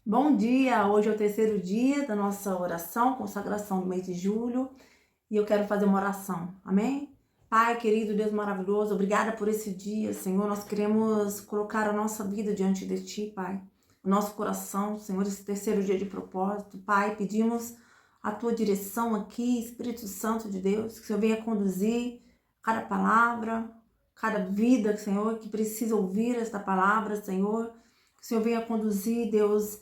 Bom dia! Hoje é o terceiro dia da nossa oração, consagração do mês de julho, e eu quero fazer uma oração, amém? Pai querido, Deus maravilhoso, obrigada por esse dia, Senhor. Nós queremos colocar a nossa vida diante de Ti, Pai, o nosso coração, Senhor, esse terceiro dia de propósito. Pai, pedimos a Tua direção aqui, Espírito Santo de Deus, que o Senhor venha conduzir cada palavra, cada vida, Senhor, que precisa ouvir esta palavra, Senhor. Que o Senhor venha conduzir, Deus,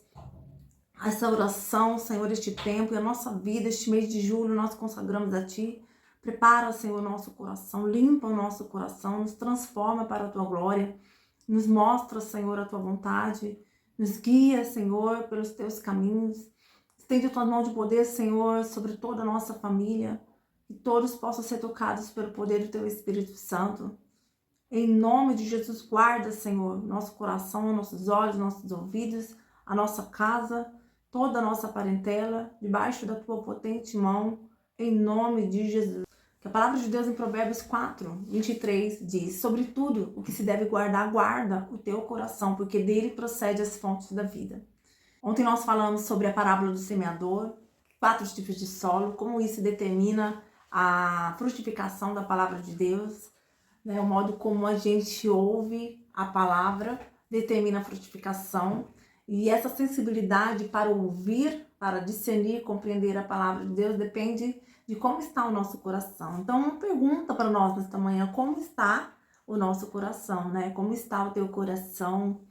essa oração, Senhor, este tempo e a nossa vida, este mês de julho, nós consagramos a Ti. Prepara, Senhor, o nosso coração, limpa o nosso coração, nos transforma para a Tua glória, nos mostra, Senhor, a Tua vontade, nos guia, Senhor, pelos Teus caminhos. Estende a Tua mão de poder, Senhor, sobre toda a nossa família, que todos possam ser tocados pelo poder do Teu Espírito Santo. Em nome de Jesus, guarda, Senhor, nosso coração, nossos olhos, nossos ouvidos, a nossa casa, toda a nossa parentela, debaixo da Tua potente mão, em nome de Jesus. Que a palavra de Deus em Provérbios 4, 23 diz: sobretudo o que se deve guardar, guarda o teu coração, porque dele procede as fontes da vida. Ontem nós falamos sobre a parábola do semeador, 4 tipos de solo, como isso determina a frutificação da palavra de Deus, né? O modo como a gente ouve a palavra determina a frutificação. E essa sensibilidade para ouvir, para discernir, compreender a palavra de Deus depende de como está o nosso coração. Então, uma pergunta para nós nesta manhã: como está o nosso coração, né? Como está o teu coração?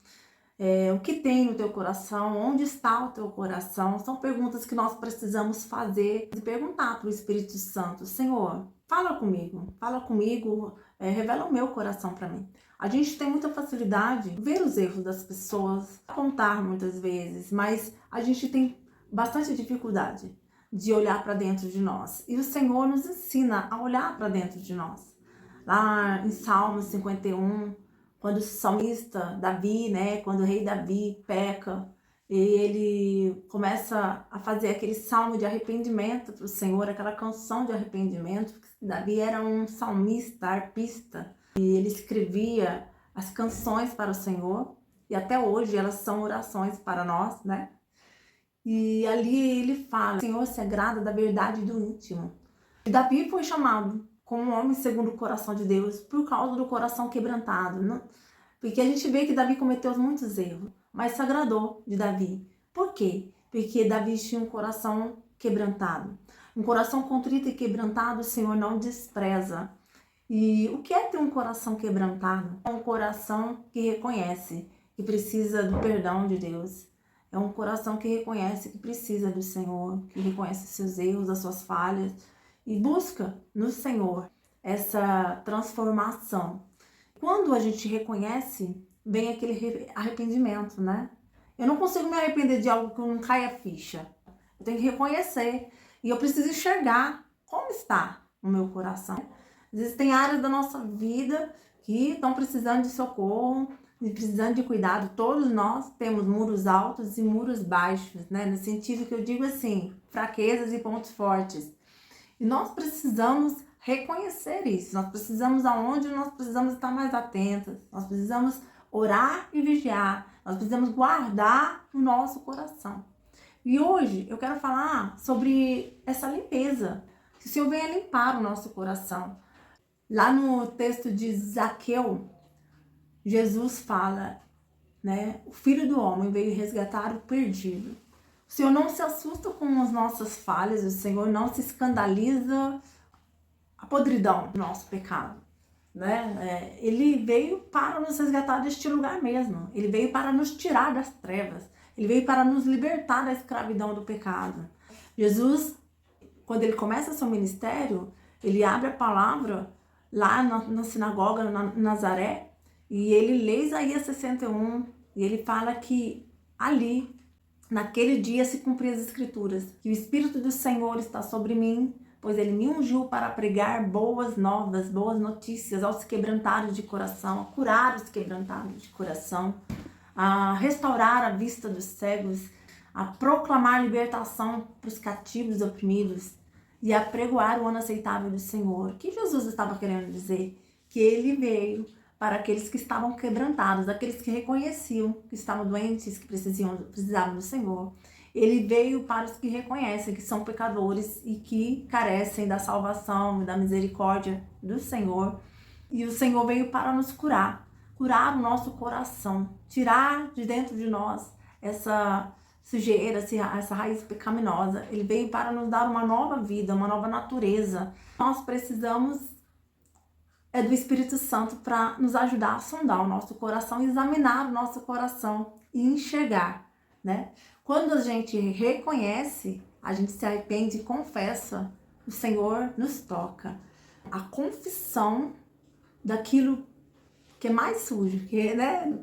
O que tem no teu coração? Onde está o teu coração? São perguntas que nós precisamos fazer e perguntar para o Espírito Santo: Senhor, fala comigo, revela o meu coração para mim. A gente tem muita facilidade de ver os erros das pessoas, apontar muitas vezes, mas a gente tem bastante dificuldade de olhar para dentro de nós. E o Senhor nos ensina a olhar para dentro de nós. Lá em Salmos 51, quando o salmista Davi, né, quando o rei Davi peca, e ele começa a fazer aquele salmo de arrependimento para o Senhor, aquela canção de arrependimento. Davi era um salmista, arpista, e ele escrevia as canções para o Senhor, e até hoje elas são orações para nós, né? E ali ele fala: o Senhor se agrada da verdade do íntimo. E Davi foi chamado como um homem segundo o coração de Deus por causa do coração quebrantado, né? Porque a gente vê que Davi cometeu muitos erros, mas se agradou de Davi. Por quê? Porque Davi tinha um coração quebrantado. Um coração contrito e quebrantado o Senhor não despreza. E o que é ter um coração quebrantado? É um coração que reconhece que precisa do perdão de Deus. É um coração que reconhece que precisa do Senhor, que reconhece seus erros, as suas falhas e busca no Senhor essa transformação. Quando a gente reconhece, vem aquele arrependimento, né? Eu não consigo me arrepender de algo que não cai a ficha. Eu tenho que reconhecer e eu preciso enxergar como está o meu coração. Existem áreas da nossa vida que estão precisando de socorro, precisando de cuidado. Todos nós temos muros altos e muros baixos, né? No sentido que eu digo assim, fraquezas e pontos fortes. E nós precisamos reconhecer isso. Nós precisamos nós precisamos estar mais atentos. Nós precisamos orar e vigiar. Nós precisamos guardar o nosso coração. E hoje eu quero falar sobre essa limpeza. Que o Senhor venha limpar o nosso coração. Lá no texto de Zaqueu, Jesus fala, né? O Filho do Homem veio resgatar o perdido. O Senhor não se assusta com as nossas falhas, o Senhor não se escandaliza a podridão do nosso pecado, né? Ele veio para nos resgatar deste lugar mesmo. Ele veio para nos tirar das trevas. Ele veio para nos libertar da escravidão do pecado. Jesus, quando ele começa seu ministério, ele abre a palavra lá na sinagoga, na Nazaré, e ele lê Isaías 61, e ele fala que ali, naquele dia, se cumpriram as escrituras, que o Espírito do Senhor está sobre mim, pois ele me ungiu para pregar boas novas, boas notícias aos quebrantados de coração, a curar os quebrantados de coração, a restaurar a vista dos cegos, a proclamar libertação para os cativos e oprimidos e a pregoar o ano aceitável do Senhor. O que Jesus estava querendo dizer? Que ele veio para aqueles que estavam quebrantados, aqueles que reconheciam que estavam doentes, que precisavam do Senhor. Ele veio para os que reconhecem que são pecadores e que carecem da salvação e da misericórdia do Senhor. E o Senhor veio para nos curar o nosso coração, tirar de dentro de nós essa sujeira, essa raiz pecaminosa. Ele veio para nos dar uma nova vida, uma nova natureza. Nós precisamos do Espírito Santo para nos ajudar a sondar o nosso coração, examinar o nosso coração e enxergar, né? Quando a gente reconhece, a gente se arrepende e confessa, o Senhor nos toca. A confissão daquilo que é mais sujo,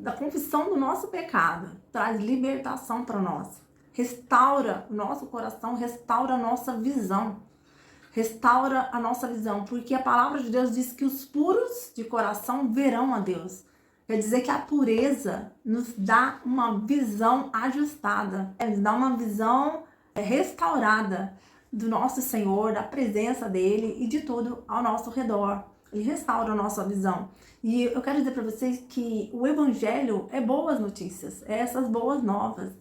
da confissão do nosso pecado, traz libertação para nós. Restaura o nosso coração, restaura a nossa visão. Restaura a nossa visão, porque a palavra de Deus diz que os puros de coração verão a Deus. Quer dizer que a pureza nos dá uma visão ajustada, nos dá uma visão restaurada do nosso Senhor, da presença dele e de tudo ao nosso redor. Ele restaura a nossa visão. E eu quero dizer para vocês que o Evangelho é boas notícias, é essas boas novas.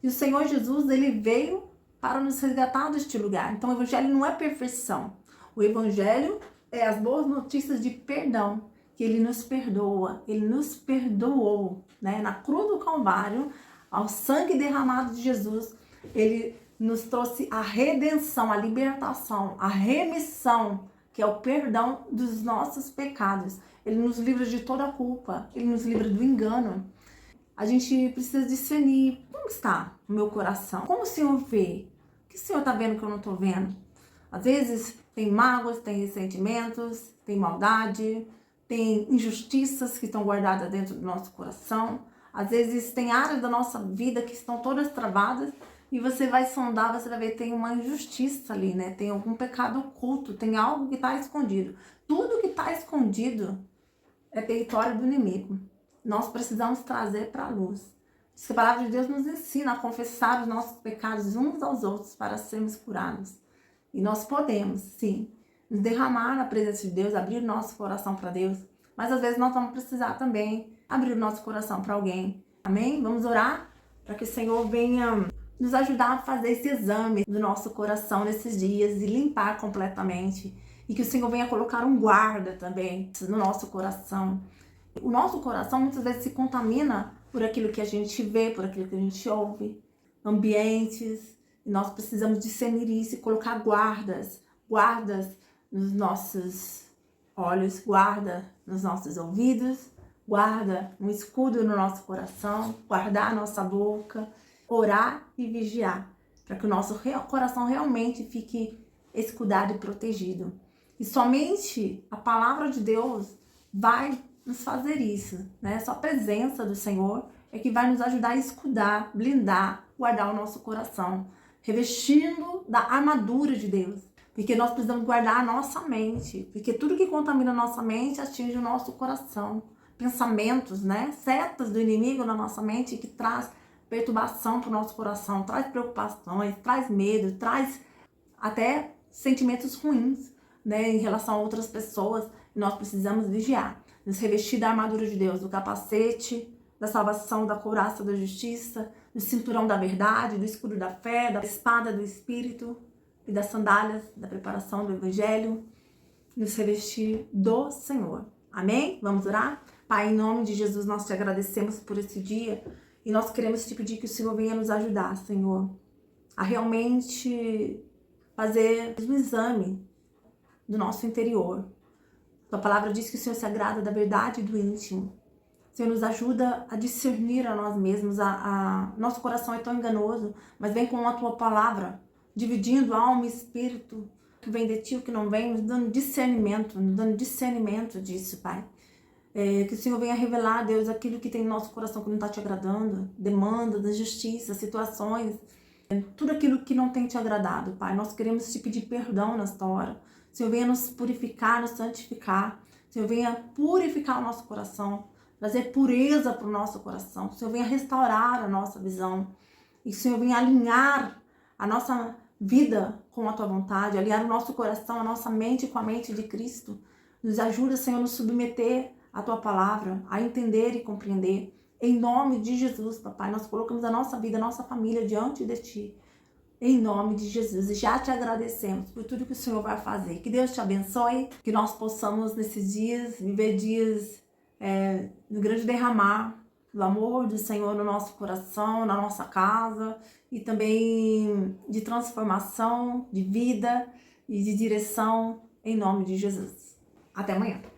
E o Senhor Jesus, ele veio para nos resgatar deste lugar. Então o Evangelho não é perfeição. O Evangelho é as boas notícias de perdão, que ele nos perdoa, ele nos perdoou, né? Na cruz do Calvário, ao sangue derramado de Jesus, ele nos trouxe a redenção, a libertação, a remissão, que é o perdão dos nossos pecados. Ele nos livra de toda a culpa, ele nos livra do engano. A gente precisa discernir como está o meu coração, como o Senhor vê, o que o Senhor está vendo que eu não estou vendo. Às vezes tem mágoas, tem ressentimentos, tem maldade, tem injustiças que estão guardadas dentro do nosso coração. Às vezes tem áreas da nossa vida que estão todas travadas e você vai sondar, você vai ver que tem uma injustiça ali, né? Tem algum pecado oculto, tem algo que está escondido. Tudo que está escondido é território do inimigo. Nós precisamos trazer para a luz. Diz que a palavra de Deus nos ensina a confessar os nossos pecados uns aos outros para sermos curados. E nós podemos, sim, nos derramar na presença de Deus, abrir o nosso coração para Deus. Mas às vezes nós vamos precisar também abrir o nosso coração para alguém. Amém? Vamos orar para que o Senhor venha nos ajudar a fazer esse exame do nosso coração nesses dias e limpar completamente. E que o Senhor venha colocar um guarda também no nosso coração. O nosso coração muitas vezes se contamina por aquilo que a gente vê, por aquilo que a gente ouve, ambientes. E nós precisamos discernir isso e colocar guardas nos nossos olhos, guarda nos nossos ouvidos, guarda um escudo no nosso coração, guardar a nossa boca, orar e vigiar, para que o nosso coração realmente fique escudado e protegido. E somente a palavra de Deus vai nos fazer isso, né? Só a presença do Senhor é que vai nos ajudar a escudar, blindar, guardar o nosso coração, revestindo da armadura de Deus. Porque nós precisamos guardar a nossa mente, porque tudo que contamina a nossa mente atinge o nosso coração. Pensamentos, né? Setas do inimigo na nossa mente que traz perturbação para o nosso coração, traz preocupações, traz medo, traz até sentimentos ruins, né? Em relação a outras pessoas. Nós precisamos vigiar, nos revestir da armadura de Deus, do capacete, da salvação, da couraça da justiça, do cinturão da verdade, do escudo da fé, da espada do Espírito e das sandálias da preparação do Evangelho, nos revestir do Senhor. Amém? Vamos orar? Pai, em nome de Jesus, nós te agradecemos por esse dia e nós queremos te pedir que o Senhor venha nos ajudar, Senhor, a realmente fazer um exame do nosso interior. Tua palavra diz que o Senhor se agrada da verdade e do íntimo. O Senhor nos ajuda a discernir a nós mesmos. Nosso coração é tão enganoso, mas vem com a tua palavra, dividindo alma e espírito, que vem de ti, o que não vem, nos dando discernimento disso, Pai. Que o Senhor venha revelar, Deus, aquilo que tem no nosso coração que não está te agradando, demandas da justiça, situações, tudo aquilo que não tem te agradado, Pai. Nós queremos te pedir perdão nesta hora. O Senhor venha nos purificar, nos santificar. O Senhor venha purificar o nosso coração, trazer pureza para o nosso coração. O Senhor venha restaurar a nossa visão. E o Senhor venha alinhar a nossa vida com a tua vontade, alinhar o nosso coração, a nossa mente com a mente de Cristo. Nos ajuda, Senhor, a nos submeter a tua palavra, a entender e compreender. Em nome de Jesus, papai, nós colocamos a nossa vida, a nossa família diante de ti. Em nome de Jesus, e já te agradecemos por tudo que o Senhor vai fazer. Que Deus te abençoe, que nós possamos nesses dias viver dias no grande derramar do amor do Senhor no nosso coração, na nossa casa, e também de transformação, de vida e de direção, em nome de Jesus. Até amanhã.